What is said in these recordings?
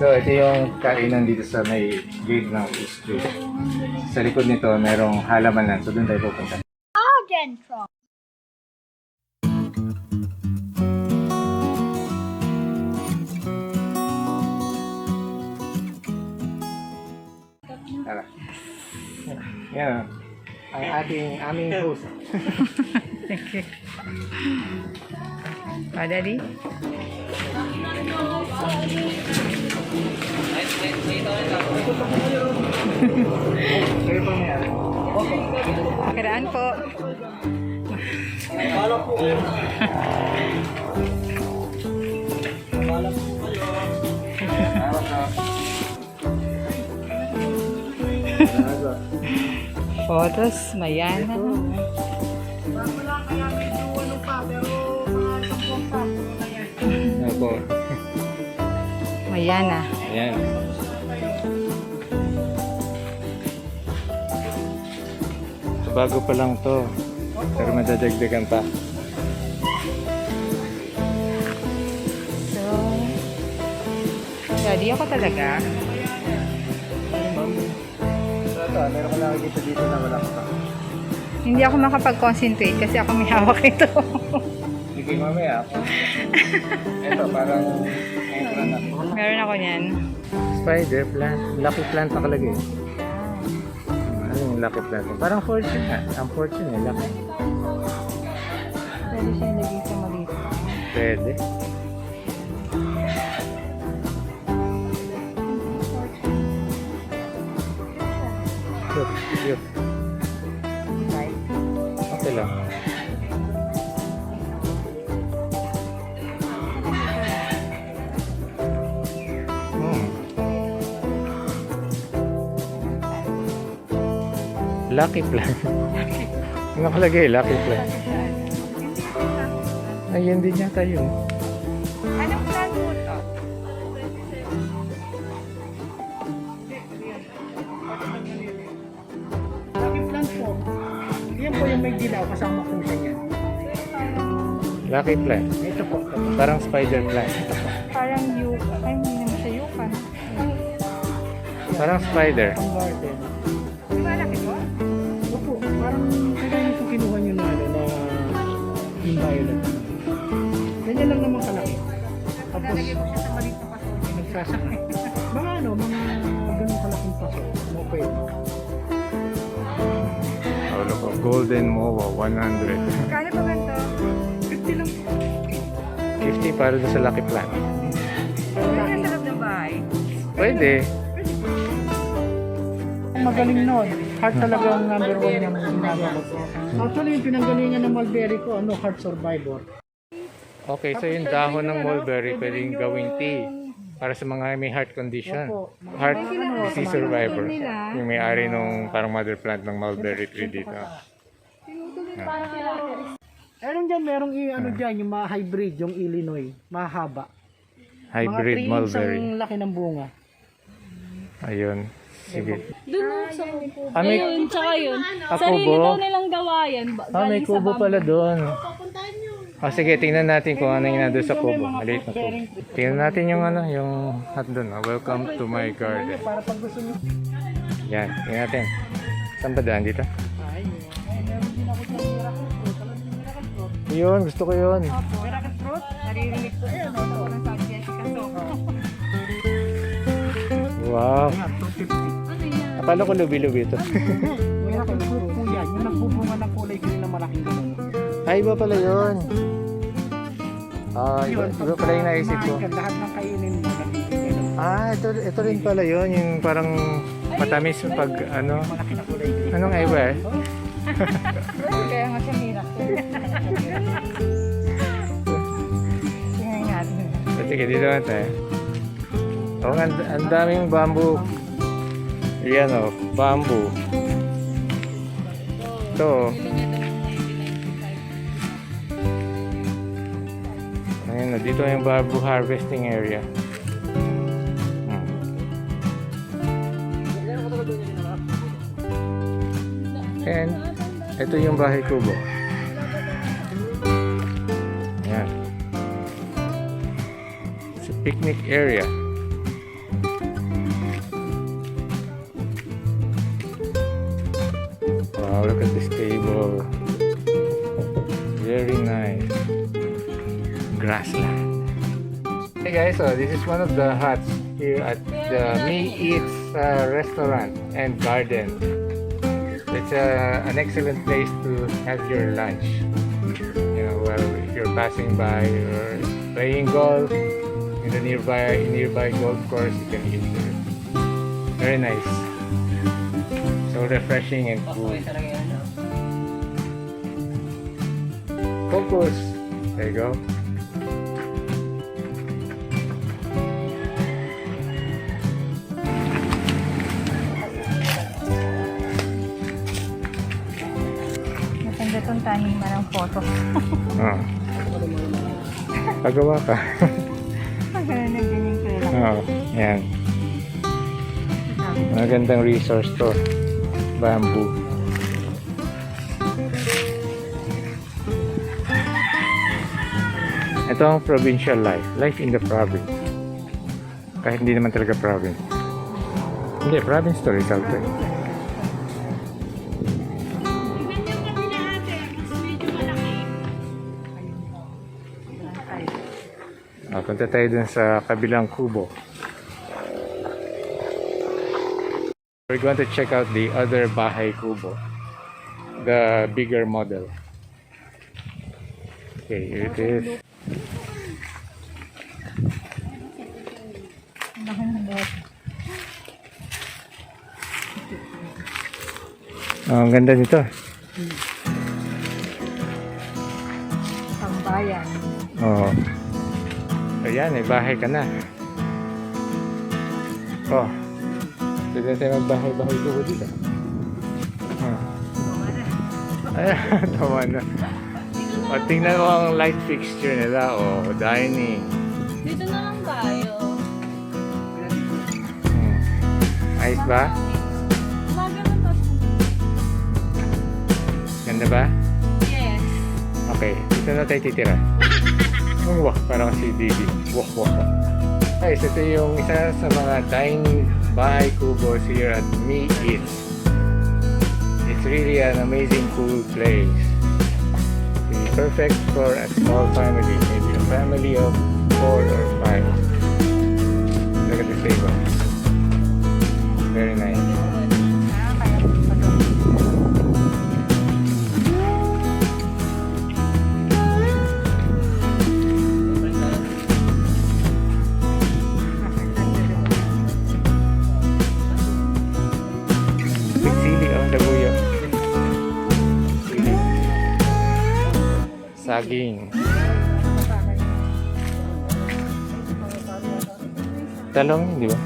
So, ito yung kainan dito sa may gate ng street. Sa likod nito, merong halaman lang. So, doon tayo pupunta. Arghentrock. Tara. Yan. Ang aming host. Thank you. Daddy? Kayo pa may ano? Karaan po. Photos, Mayana. Opo. Mayana. Ayan. Bago pa lang to. Pero madadagdagan pa. So, daddy ako talaga. So, ito, meron ko lang dito na wala pa. Hindi ako makapag-concentrate kasi ako may hawak ito. Sige, mamaya ako. Ito, parang ngayon na. Meron ako niyan. Spider plant. Lucky plant nakalagay. Ano yung lucky plant? Parang fortune nga. Ang fortune eh, lucky. Pwede siya ilagay sa maliit. Pwede. Cute. Okay lang. Lucky plant. Nakalagay, lucky plant. Ayun din yata yun. Anong plan mo to? Lucky plant po. Yan po yung may dilaw, kasama po siya yan. Lucky plant. Ito po. Parang spider plant. Parang yuka. Ay, hindi naman siya yuka. Parang spider. Ang garden. Di ba laki ko? Opo, parang kaya yung kinuha nyo na ano, na yung violet. Ganyan lang naman kalaki. Tapos, Lalagay mo siya sa maliit na paso. nagsasakay. Mga ano, mga ganun kalaking paso. No pwede. Oh, look, golden mowa, 100. Kano ba ganito? 50 lang. 50 para doon sa lucky plant. Pwede sa loob ng bahay. Pwede. Magaling nun. Heart talagang number 1 yung ginagawa ko. Actually, yung pinanggalingan ng mulberry ko, ano, heart survivor. Okay, so yung dahon ng mulberry pwedeng gawing tea para sa mga may heart condition. Heart disease survivor. Yung may-ari nung parang mother plant ng mulberry tree dito. Meron dyan, merong ano dyan, yung mga hybrid, yung Illinois, mahaba. Hybrid mga 3 inch mulberry. ang laki ng bunga. Ayun. Sige. Doon sa May, ayun, tsaka yun. Ah, Sarili kubo? daw nilang gawayan. may Galing sa kubo bamboo. pala doon. Sige, tingnan natin kung ano yung nandun sa kubo. Maliit na kubo. Tingnan natin yung ano, yung hat doon. Welcome to my garden. Para pag gusto nyo. Yan, tingnan natin. Saan ba daan dito? Ay, meron din ako dyan miracle fruit. Alam niyo yung miracle fruit? Yun, gusto ko yun. Miracle fruit? Naririnig ko yan. Ano ko ng sabi niya si Kaso. Wow. Yan, 250. Akala ko lubi-lubi ito. Miracle fruit po yan. Yung nagbubunga ng kulay green na malaking ganun. Ay, iba pala yun. Ah, iba pala yung naisip ko. Kumain ka, lahat ng kainin mo, nabibigay ng Ah, ito rin pala yun. Yung parang matamis pag ano. malaki na kulay green. Anong iba eh? Kaya nga siya miracle. Tingnan natin. Sige, dito naman tayo. Oh, ang daming bamboo. Yan o, bamboo. Ito. Ayun, dito yung bamboo harvesting area. And ito yung bahay kubo. Ayan. It's a picnic area. Wow, look at this table. Very nice. Grassland. Hey guys, so this is one of the huts here at the MeEats restaurant and garden. It's an excellent place to have your lunch. You know, well, if you're passing by or playing golf in the nearby golf course, you can eat here. Very nice. So refreshing and cool. Focus. There you go. Maganda itong taniman ng photo. Ah. Pagawa ka. Maganda na ganyan ko lang. Oo, yan. Magandang resource to. Bamboo. Ito ang provincial life. Life in the province. Kahit hindi naman talaga province. Hindi, province to Rizal to eh. Punta tayo dun sa kabilang kubo. We're going to check out the other bahay kubo. The bigger model. Okay, here it is. Oh, ang ganda nito. Pambayan. Oo. Ayan, may bahay ka na. Oh. Pwede tayo magbahay-bahay kubo dito. Ayan, tama na. O, tingnan mo ang light fixture nila. O, dining. Dito na lang tayo. Ayos ba? Maganda pa. Ganda ba? Yes. Okay, dito na tayo titira. Wah, parang si Didi. Wah, wah, wah. Guys, ito yung isa sa mga dining bahay kubos here at MeEats. It's really an amazing cool place. It's perfect for a small family, maybe a family of 4 or 5. Look at this table. Very nice. Saging. Talong, di ba?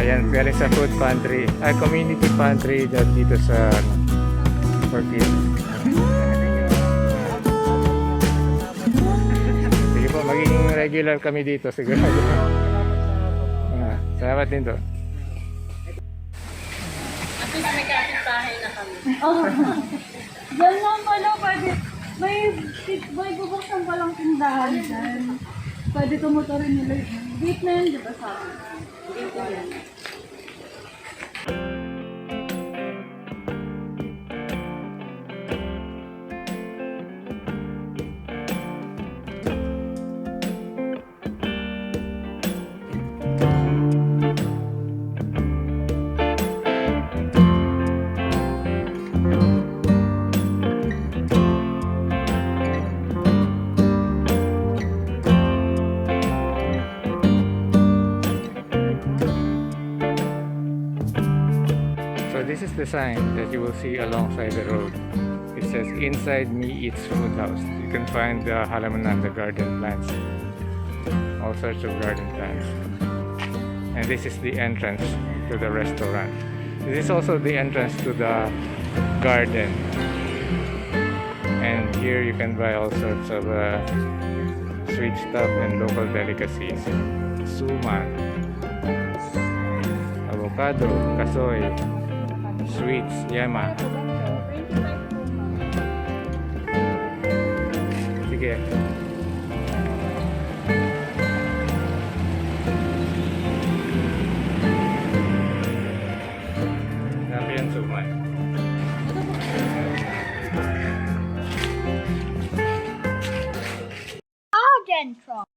Ayan, galing sa food pantry, community pantry dito sa Forkit. Sige po, magiging regular kami dito sigurado. Salamat din to. At least may kapit-bahay na kami. Diyan lang pala, pwede. May bubuksan palang tindahan dyan. Pwede tumuturin nila. Gate na yun, di ba sa akin? Gate na yan. This is the sign that you will see alongside the road. It says inside MeEats Food House. You can find the halaman, the garden plants, all sorts of garden plants. And this is the entrance to the restaurant. This is also the entrance to the garden. And here you can buy all sorts of sweet stuff and local delicacies. Suman, avocado, kasoy, sweets, yama. Sige. Dami yan suman. Arghentrock.